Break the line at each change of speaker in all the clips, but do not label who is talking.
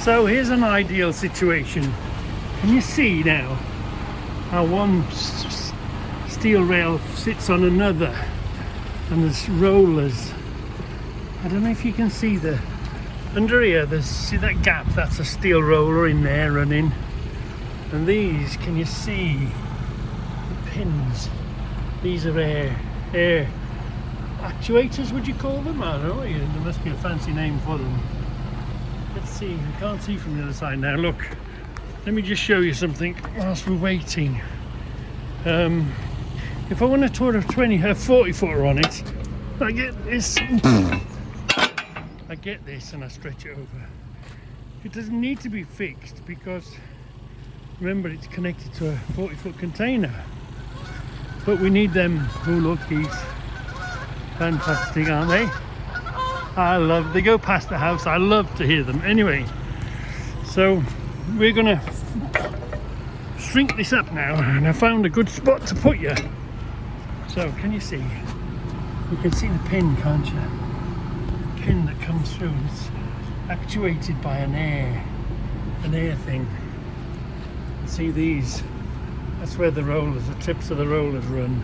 So here's an ideal situation. Can you see now how one steel rail sits on another, and there's rollers. I don't know if you can see under here, see that gap? That's a steel roller in there running. And these, can you see the pins? These are air actuators, would you call them? I don't know, there must be a fancy name for them. Let's see, we can't see from the other side now. Look, let me just show you something whilst we're waiting. If I want to put a 40 footer on it, I get this. I get this and I stretch it over. It doesn't need to be fixed because remember it's connected to a 40-foot container. But we need them. Oh look, these fantastic, aren't they? They go past the house. I love to hear them. Anyway, so we're gonna shrink this up now, and I found a good spot to put you. So can you see? You can see the pin, can't you? The pin that comes through. It's actuated by an air thing. See these? That's where the tips of the rollers run.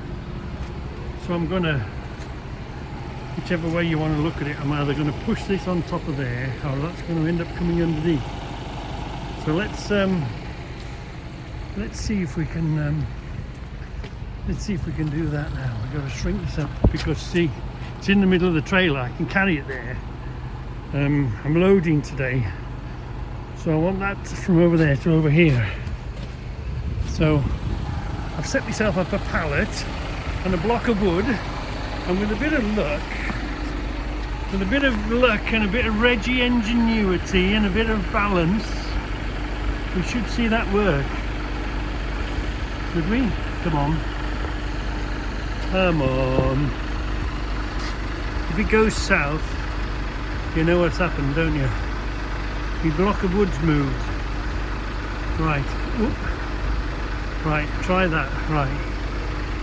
So I'm gonna, whichever way you want to look at it, I'm either going to push this on top of there, or that's going to end up coming underneath. So let's see if we can do that now. We've got to shrink this up because see, it's in the middle of the trailer. I can carry it there. I'm loading today, so I want that from over there to over here. So I've set myself up a pallet and a block of wood, and with a bit of luck and a bit of Reggie ingenuity and a bit of balance, we should see that work. Should we? Come on. Come on. If it goes south, you know what's happened, don't you? The block of wood's moved. Right. Oop. Right, try that. Right.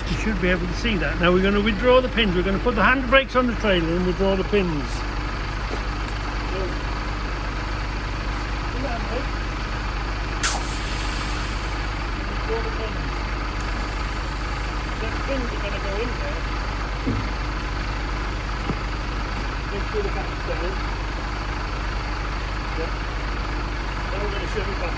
You should be able to see that. Now we're going to withdraw the pins. We're going to put the handbrakes on the trailer and withdraw the pins. Pins are going to go in there. Make sure the back's down. Yep. Then we're going to shove it back.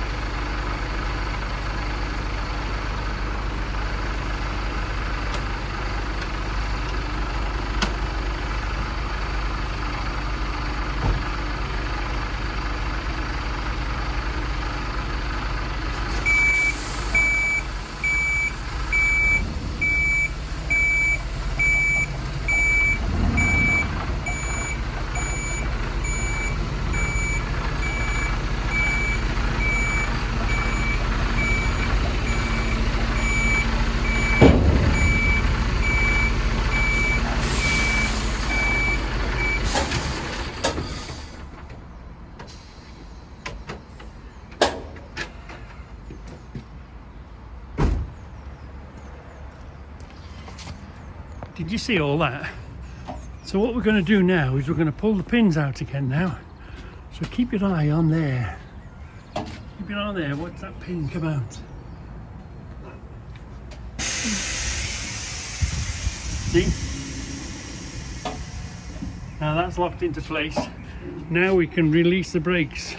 Did you see all that? So what we're going to do now is we're going to pull the pins out again now. So keep your eye on there. Keep your eye on there. Watch that pin come out. See? Now that's locked into place. Now we can release the brakes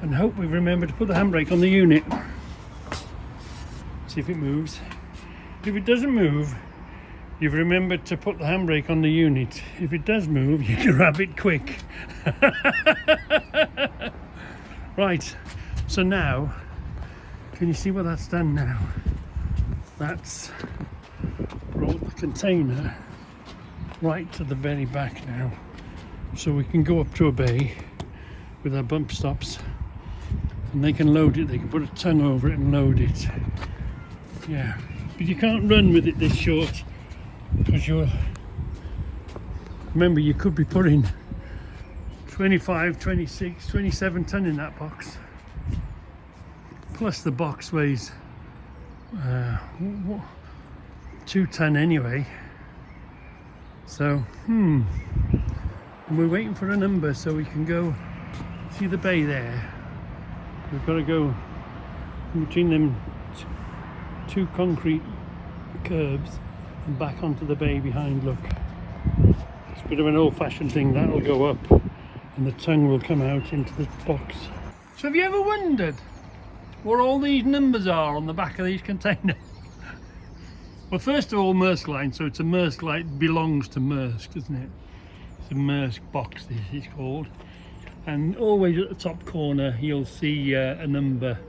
and hope we've remembered to put the handbrake on the unit. See if it moves. If it doesn't move, you've remembered to put the handbrake on the unit. If it does move, you can grab it quick. Right, so now, can you see what that's done now? That's brought the container right to the very back now. So we can go up to a bay with our bump stops and they can load it. They can put a tongue over it and load it. Yeah, but you can't run with it this short, because remember you could be putting 25, 26, 27 ton in that box, plus the box weighs 2 ton anyway. So and we're waiting for a number so we can go See the bay there? We've got to go between them two concrete curbs and back onto the bay behind. Look, it's a bit of an old-fashioned thing. That'll go up and the tongue will come out into the box. So have you ever wondered what all these numbers are on the back of these containers? Well, first of all, Maersk line, so it's a Maersk line, belongs to Maersk, doesn't it? It's a Maersk box, this is called. And always at the top corner you'll see a number.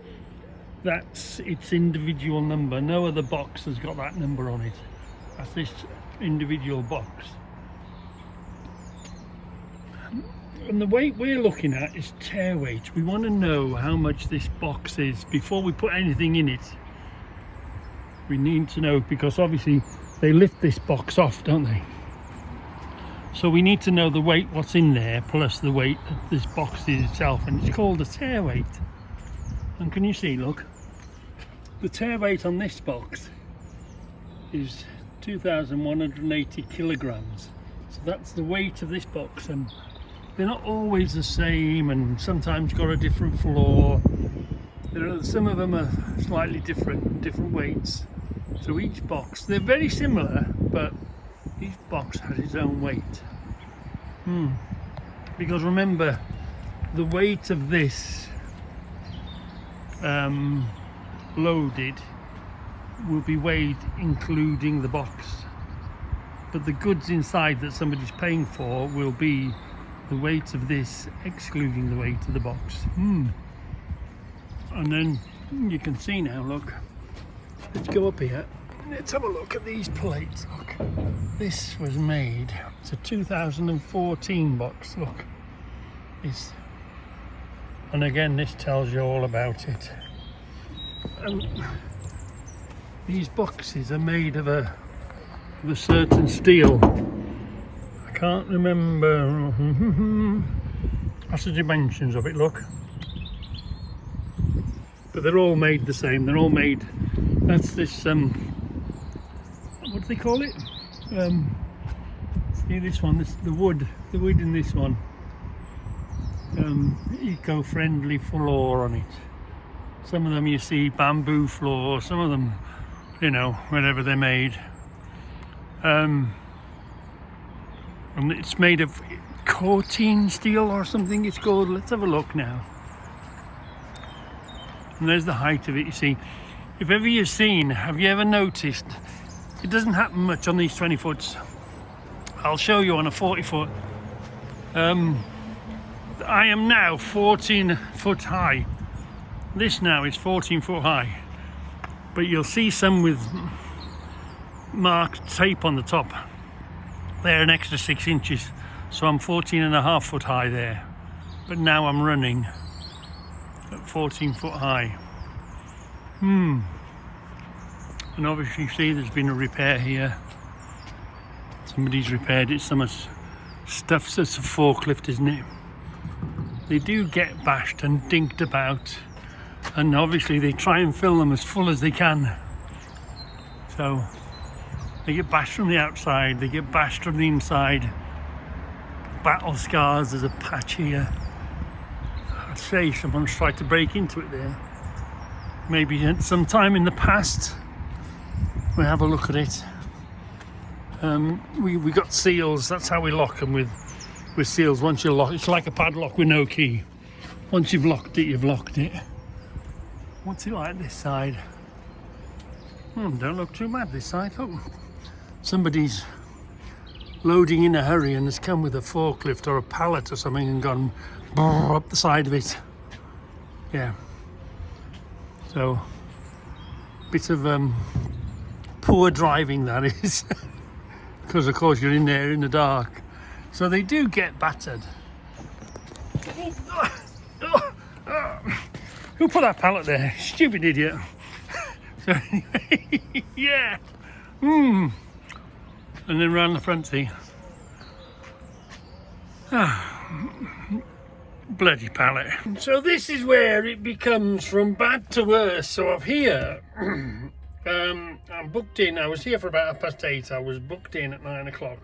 That's its individual number. No other box has got that number on it. That's this individual box. And the weight we're looking at is tear weight. We want to know how much this box is before we put anything in it. We need to know, because obviously they lift this box off, don't they? So we need to know the weight, what's in there, plus the weight that this box is itself, and it's called a tear weight. And can you see, look, the tear weight on this box is 2,180 kilograms. So that's the weight of this box, and they're not always the same, and sometimes got a different floor. Some of them are slightly different weights. So each box, they're very similar, but each box has its own weight. Because remember, the weight of this loaded will be weighed including the box, but the goods inside that somebody's paying for will be the weight of this excluding the weight of the box. And then you can see now, look, let's go up here. Let's have a look at these plates. Look, this was made, it's a 2014 box. Look, and again, this tells you all about it. These boxes are made of a certain steel. I can't remember. That's the dimensions of it, look. But they're all made the same. They're all made. That's this. What do they call it? See this one. The wood in this one. Eco-friendly floor on it. Some of them you see bamboo floor. Some of them, you know, wherever they're made. And it's made of cortine steel or something. It's called. Let's have a look now. And there's the height of it, you see. If ever you've seen, have you ever noticed, it doesn't happen much on these 20 foots. I'll show you on a 40 foot. I am now 14 foot high. This now is 14 foot high. But you'll see some with marked tape on the top. They're an extra 6 inches. So I'm 14.5 foot high there. But now I'm running at 14 foot high. And obviously you see there's been a repair here. Somebody's repaired it. Some stuff. It's a forklift, isn't it? They do get bashed and dinked about, and obviously they try and fill them as full as they can. So they get bashed from the outside, they get bashed from the inside. Battle scars. There's a patch here. I'd say someone's tried to break into it there. Maybe at some time in the past. We'll have a look at it. We got seals. That's how we lock them with seals. Once you lock, it's like a padlock with no key. Once you've locked it, you've locked it. What's it like this side? Don't look too bad this side. Look, somebody's loading in a hurry and has come with a forklift or a pallet or something and gone up the side of it. Yeah. So, bit of poor driving, that is. Because of course you're in there in the dark. So they do get battered. Who put that pallet there? Stupid idiot. So anyway, yeah. And then round the front seat. Bloody pallet. So this is where it becomes from bad to worse. So up here, I'm booked in. I was here for about 8:30. I was booked in at 9 o'clock.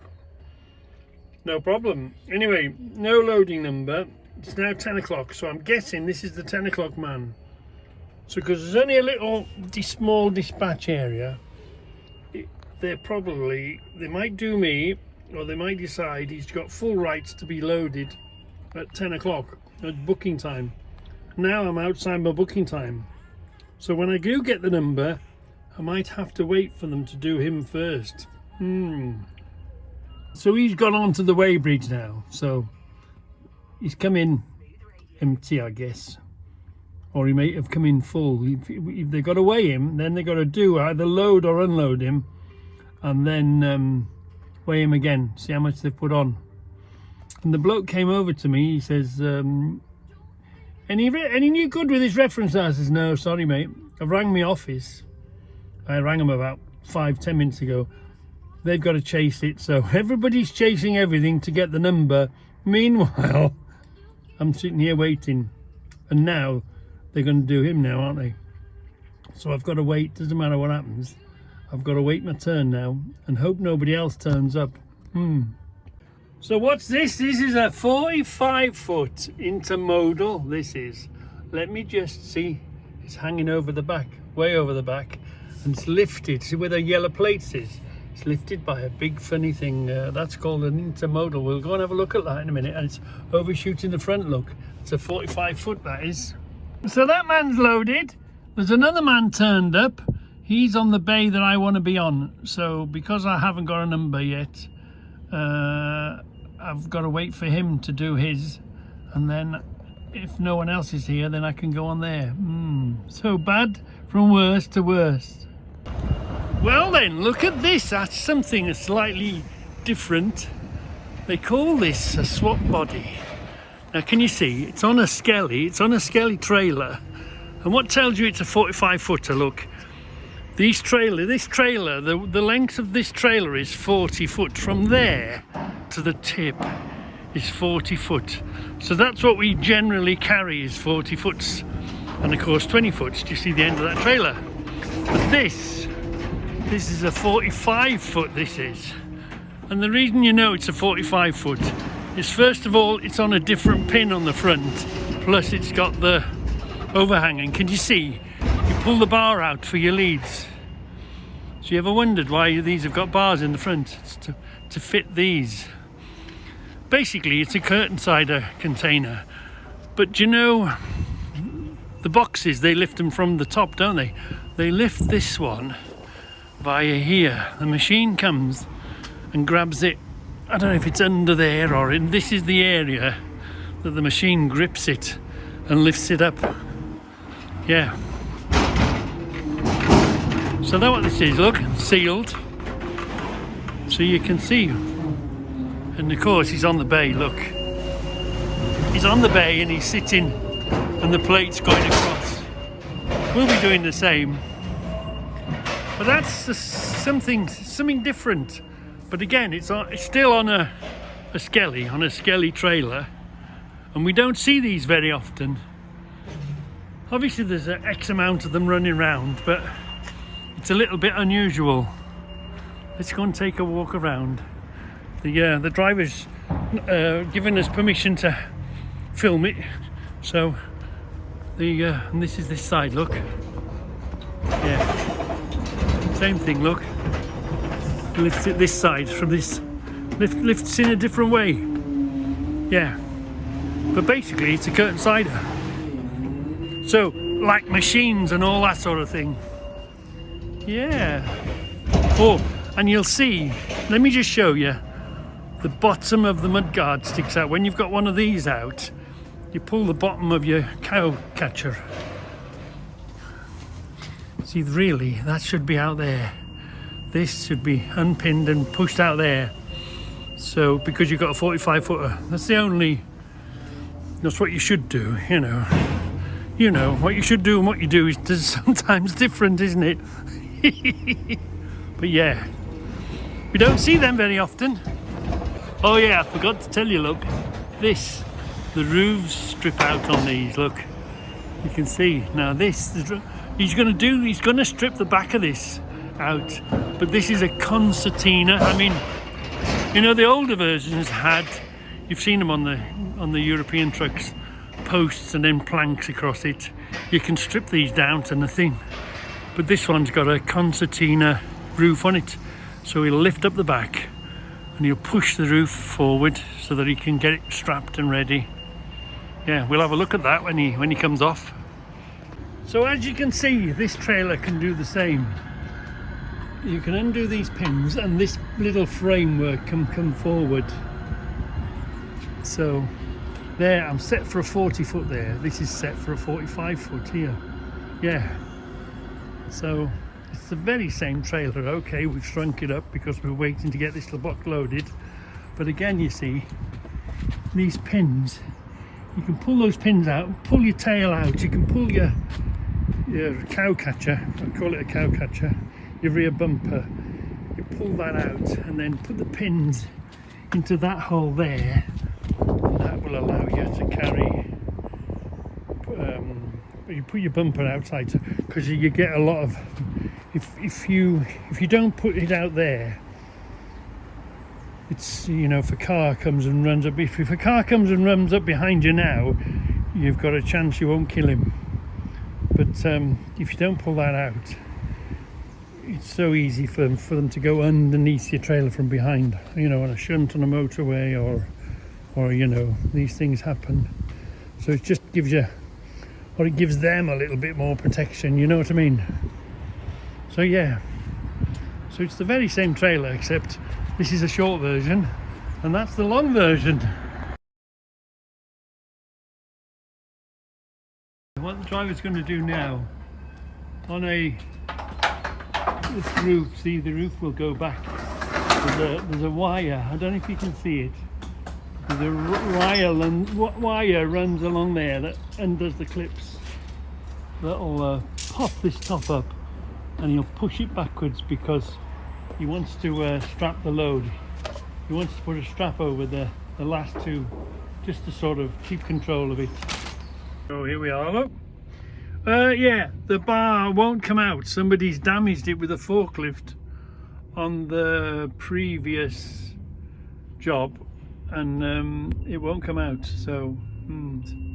No problem. Anyway, no loading number. It's now 10 o'clock, so I'm guessing this is the 10 o'clock man. So because there's only a little small dispatch area, they might do me, or they might decide he's got full rights to be loaded at 10 o'clock at booking time. Now I'm outside my booking time. So when I do get the number, I might have to wait for them to do him first. So he's gone on to the weighbridge now. So he's come in empty, I guess. Or he may have come in full. If they've got to weigh him, then they've got to do either load or unload him, and then weigh him again, see how much they've put on. And the bloke came over to me, he says, any new good with his reference? I says, no, sorry mate, I've rang my office. I rang them about 5-10 minutes ago. They've got to chase it, so everybody's chasing everything to get the number. Meanwhile, I'm sitting here waiting, and now they're going to do him now, aren't they? So I've got to wait, doesn't matter what happens. I've got to wait my turn now and hope nobody else turns up. So what's this? This is a 45-foot intermodal. This is. Let me just see. It's hanging over the back, way over the back, and it's lifted. See where the yellow plates is? It's lifted by a big funny thing. That's called an intermodal. We'll go and have a look at that in a minute. And it's overshooting the front, look. It's a 45-foot, that is. So that man's loaded. There's another man turned up. He's on the bay that I want to be on. So because I haven't got a number yet, I've got to wait for him to do his. And then if no one else is here, then I can go on there. So bad from worst to worst. Well then, look at this. That's something slightly different. They call this a swap body. Now can you see, it's on a Skelly, trailer. And what tells you it's a 45-footer, look. This trailer, the length of this trailer is 40 foot. From there to the tip is 40 foot. So that's what we generally carry, is 40 foots. And of course 20 foots, do you see the end of that trailer? But this is a 45 foot, this is. And the reason you know it's a 45 foot is, first of all, it's on a different pin on the front, plus it's got the overhanging. Can you see? You pull the bar out for your leads. So you ever wondered why these have got bars in the front? It's to fit these. Basically, it's a curtain sider container. But you know, the boxes, they lift them from the top, don't they? They lift this one via here. The machine comes and grabs it. I don't know if it's under there or in. This is the area that the machine grips it and lifts it up. Yeah. So that's what this is, look, sealed. So you can see. And of course he's on the bay, look. He's on the bay and he's sitting and the plate's going across. We'll be doing the same. But that's something different. But again, it's still on a Skelly trailer. And we don't see these very often. Obviously there's an X amount of them running around, but it's a little bit unusual. Let's go and take a walk around. The driver's given us permission to film it. So and this is this side, look. Yeah. Same thing, look. Lifts it this side from this, lifts in a different way. Yeah. But basically it's a curtain sider. So, like machines and all that sort of thing. Yeah. Oh, and you'll see, let me just show you, the bottom of the mudguard sticks out. When you've got one of these out, you pull the bottom of your cow catcher. See, really, that should be out there. This should be unpinned and pushed out there. So, because you've got a 45-footer, that's what you should do, you know. You know, what you should do and what you do is sometimes different, isn't it? But yeah, we don't see them very often. Oh yeah, I forgot to tell you, look, the roofs strip out on these, look. You can see, now this, he's going to strip the back of this out. But this is a concertina. I mean, you know, the older versions had, you've seen them on on the European trucks, posts and then planks across it. You can strip these down to nothing, but this one's got a concertina roof on it, so he'll lift up the back and he'll push the roof forward so that he can get it strapped and ready. Yeah, we'll have a look at that when he comes off. So as you can see, this trailer can do the same. You can undo these pins and this little framework can come forward. So there, I'm set for a 40 foot there. This is set for a 45 foot here. Yeah. So it's the very same trailer. Okay, we've shrunk it up because we're waiting to get this little box loaded. But again, you see, these pins, you can pull those pins out, pull your tail out, you can pull your cow catcher, I call it a cow catcher, your rear bumper, you pull that out and then put the pins into that hole there, and that will allow you to carry, you put your bumper outside, because you get a lot of, if you don't put it out there, it's, you know, if a car comes and runs up, if a car comes and runs up behind you now, you've got a chance you won't kill him. But if you don't pull that out, it's so easy for them to go underneath your trailer from behind, you know, on a shunt on a motorway, or you know, these things happen. So it just gives you, or it gives them a little bit more protection, you know what I mean? So yeah, so it's the very same trailer, except this is a short version and that's the long version. What the driver's going to do now, on this roof, see, the roof will go back. There's a wire, I don't know if you can see it. There's a wire runs along there that undoes the clips. That'll pop this top up and he'll push it backwards because he wants to strap the load. He wants to put a strap over the last two, just to sort of keep control of it. So here we are, look. Yeah, the bar won't come out. Somebody's damaged it with a forklift on the previous job, and it won't come out. So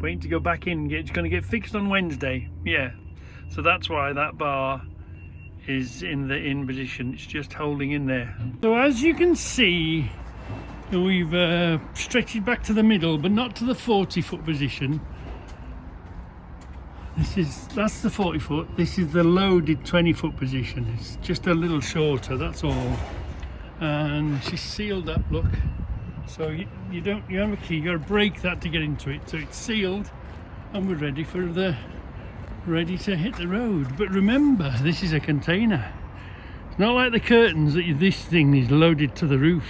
waiting to go back in. It's going to get fixed on Wednesday. Yeah, so that's why that bar is in the in position. It's just holding in there. So as you can see, we've stretched it back to the middle, but not to the 40 foot position. That's the 40 foot. This is the loaded 20 foot position. It's just a little shorter, that's all. And she's sealed up, look. So you have a key, you got to break that to get into it. So it's sealed and we're ready to hit the road. But remember, this is a container. It's not like the curtains that this thing is loaded to the roof.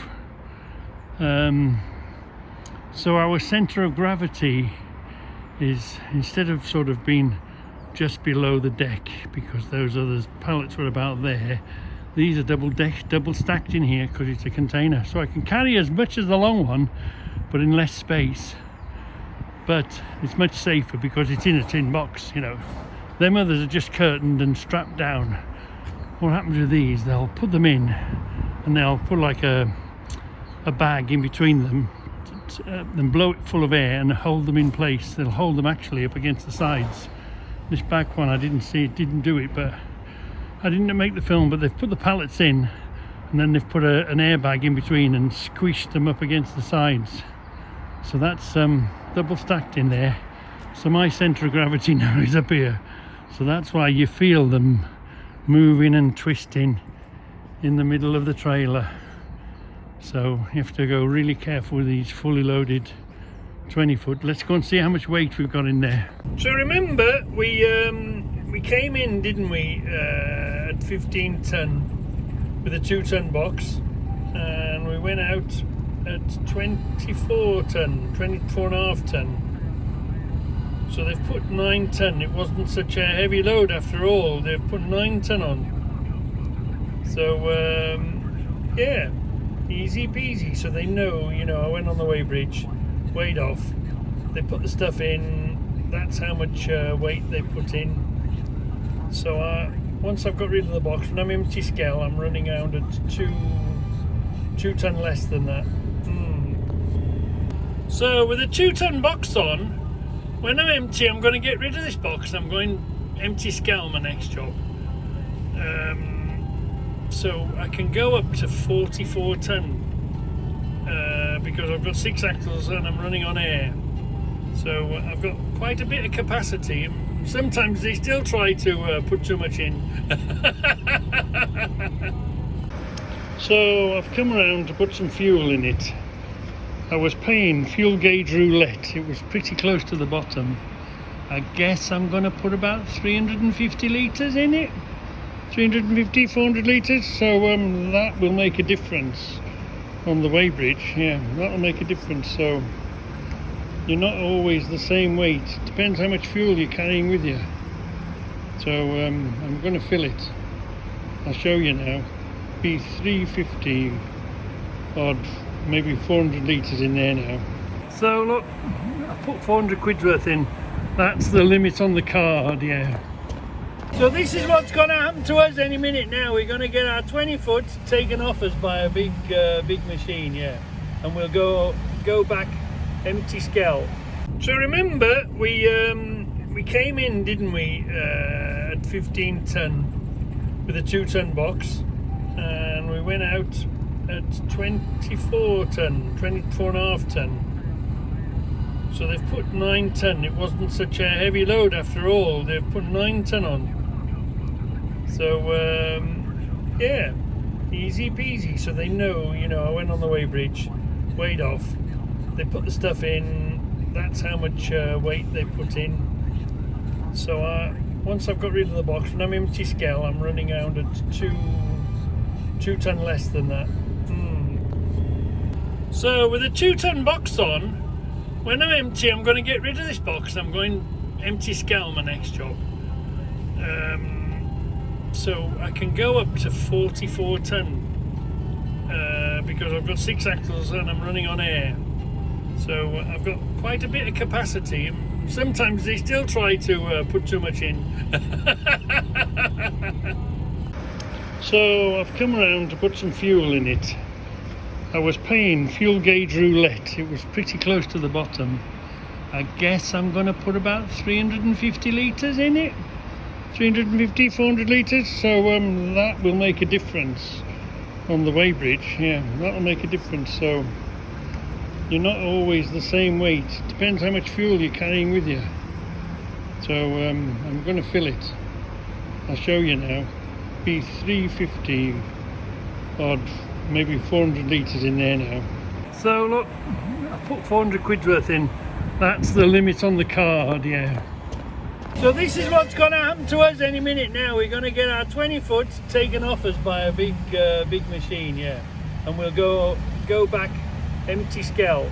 So our center of gravity is, instead of sort of being just below the deck, because those other pallets were about there, these are double stacked in here because it's a container. So I can carry as much as the long one, but in less space. But it's much safer because it's in a tin box, you know. Them others are just curtained and strapped down. What happens with these, they'll put them in and they'll put like a bag in between them, then blow it full of air and hold them in place. They'll hold them actually up against the sides. This back one, I didn't see it, didn't do it, but I didn't make the film, but they've put the pallets in and then they've put an airbag in between and squished them up against the sides. So that's double stacked in there. So my center of gravity now is up here. So that's why you feel them moving and twisting in the middle of the trailer. So you have to go really careful with these fully loaded 20 foot. Let's go and see how much weight we've got in there. So remember, we came in, didn't we, at 15 ton with a 2 ton box, and we went out at 24 ton, 24.5 ton. So they've put 9 ton. It wasn't such a heavy load after all. They've put 9 ton on. So yeah, easy peasy. So they know, you know, I went on the weighbridge, weighed off. They put the stuff in. That's how much weight they put in. So once I've got rid of the box, when I'm empty scale, I'm running out at 2 ton less than that. So with a 2-ton box on, when I'm empty, I'm going to get rid of this box. I'm going empty scale my next job. So I can go up to 44 ton because I've got 6 axles and I'm running on air. So I've got quite a bit of capacity. Sometimes they still try to put too much in. So I've come around to put some fuel in it. I was playing fuel gauge roulette. It was pretty close to the bottom. I guess I'm going to put about 350 litres in it. 350, 400 litres. So that will make a difference on the weighbridge. Yeah, that'll make a difference. So you're not always the same weight. Depends how much fuel you're carrying with you. So I'm going to fill it. I'll show you now. Be 350 odd, maybe 400 litres in there now. So look, I put 400 quid's worth in. That's the limit on the card, yeah. So this is what's going to happen to us any minute now. We're going to get our 20 foot taken off us by a big machine, yeah. And we'll go back empty scale. So remember, we came in, didn't we, at 15 ton with a 2-ton box, and we went out at 24 ton, 24.5 ton. So they've put 9 ton. It wasn't such a heavy load after all. They've put 9 ton on. So yeah, easy peasy. So they know, you know, I went on the weighbridge, weighed off. They put the stuff in. That's how much weight they put in. So once I've got rid of the box, when I'm empty scale, I'm running out at 2 ton less than that. So with a 2-ton box on, when I'm empty, I'm going to get rid of this box. I'm going empty scale my next job. So I can go up to 44 ton because I've got 6 axles and I'm running on air. So I've got quite a bit of capacity. Sometimes they still try to put too much in. So I've come around to put some fuel in it. I was playing fuel gauge roulette. It was pretty close to the bottom. I guess I'm going to put about 350 litres in it. 350, 400 litres. So that will make a difference on the weighbridge. Yeah, that'll make a difference. So you're not always the same weight. Depends how much fuel you're carrying with you. So I'm going to fill it. I'll show you now. Be 350 odd, maybe 400 litres in there now. So look, I put 400 quid's worth in. That's the limit on the card, yeah. So this is what's going to happen to us any minute now. We're going to get our 20 foot taken off us by a big machine, yeah. And we'll go back empty scale.